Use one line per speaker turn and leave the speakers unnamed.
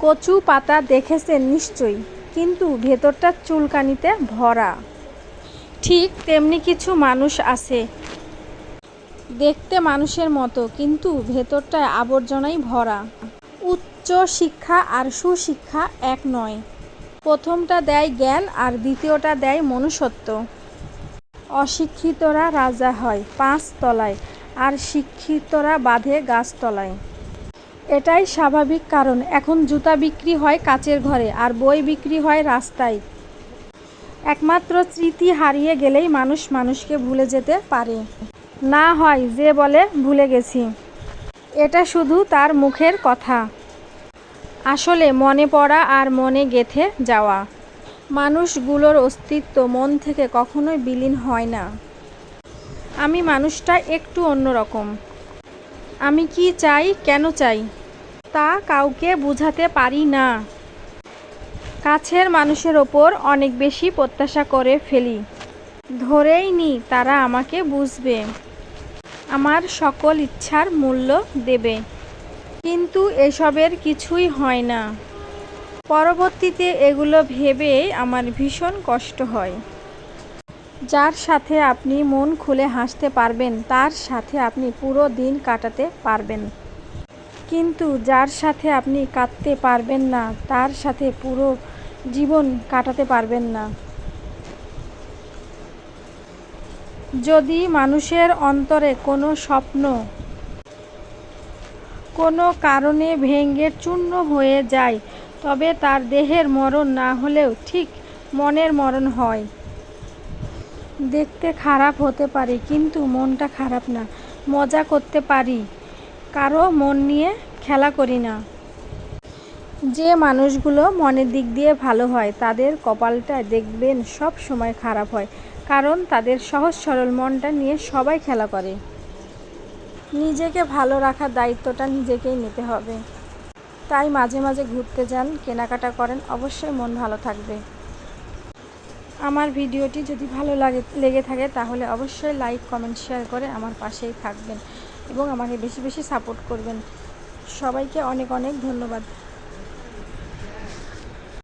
কচু পাতা দেখেছেন নিশ্চয়ই, কিন্তু ভেতরটা চুলকানিতে ভরা। ঠিক তেমনি কিছু মানুষ আছে, দেখতে মানুষের মতো, কিন্তু ভেতরটায় আবর্জনায় ভরা। উচ্চ শিক্ষা আর সুশিক্ষা এক নয়। প্রথমটা দেয় জ্ঞান আর দ্বিতীয়টা দেয় মনুষ্যত্ব। অশিক্ষিতরা রাজা হয় 5 তলায়, আর শিক্ষিতরা বাঁধে গাছতলায়। এটাই স্বাভাবিক, কারণ এখন জুতা বিক্রি হয় কাচের ঘরে, আর বই বিক্রি হয় রাস্তায়। একমাত্র স্মৃতি হারিয়ে গেলেই মানুষ মানুষকে ভুলে যেতে পারে। না হয় যে বলে ভুলে গেছি, এটা শুধু তার মুখের কথা। আসলে মনে পড়া আর মনে গেঁথে যাওয়া। মানুষগুলোর অস্তিত্ব মন থেকে কখনোই বিলীন হয় না। আমি মানুষটা একটু অন্যরকম। আমি কি চাই, কেন চাই, তা কাউকে বুঝাতে পারি না। কাছের মানুষের ওপর অনেক বেশি প্রত্যাশা করে ফেলি। ধরেই নি তারা আমাকে বুঝবে, আমার সকল ইচ্ছার মূল্য দেবে। কিন্তু এসবের কিছুই হয় না। পরবর্তীতে এগুলো ভেবে আমার ভীষণ কষ্ট হয়। যার সাথে আপনি মন খুলে হাসতে পারবেন, তার সাথে আপনি পুরো দিন কাটাতে পারবেন। কিন্তু যার সাথে আপনি কাঁদতে পারবেন না, তার সাথে পুরো জীবন কাটাতে পারবেন না। যদি মানুষের অন্তরে কোনো স্বপ্ন কোনো কারণে ভেঙে চূর্ণ হয়ে যায়, তবে তার দেহের মরণ না হলেও ঠিক মনের মরণ হয়। দেখতে খারাপ হতে পারি, কিন্তু মনটা খারাপ না। মজা করতে পারি, কারো মন নিয়ে খেলা করি না। যে মানুষগুলো মনের দিক দিয়ে ভালো হয়, তাদের কপালটা দেখবেন সব সময় খারাপ হয়, কারণ তাদের সহজ সরল মনটা নিয়ে সবাই খেলা করে। নিজেকে ভালো রাখার দায়িত্বটা নিজেকেই নিতে হবে। তাই মাঝে মাঝে ঘুরতে যান, কেনাকাটা করেন, অবশ্যই মন ভালো থাকবে। আমার ভিডিওটি যদি ভালো লেগে থাকে, তাহলে অবশ্যই লাইক, কমেন্ট, শেয়ার করে আমার পাশেই থাকবেন এবং আমাকে বেশি বেশি সাপোর্ট করবেন। সবাইকে অনেক অনেক ধন্যবাদ।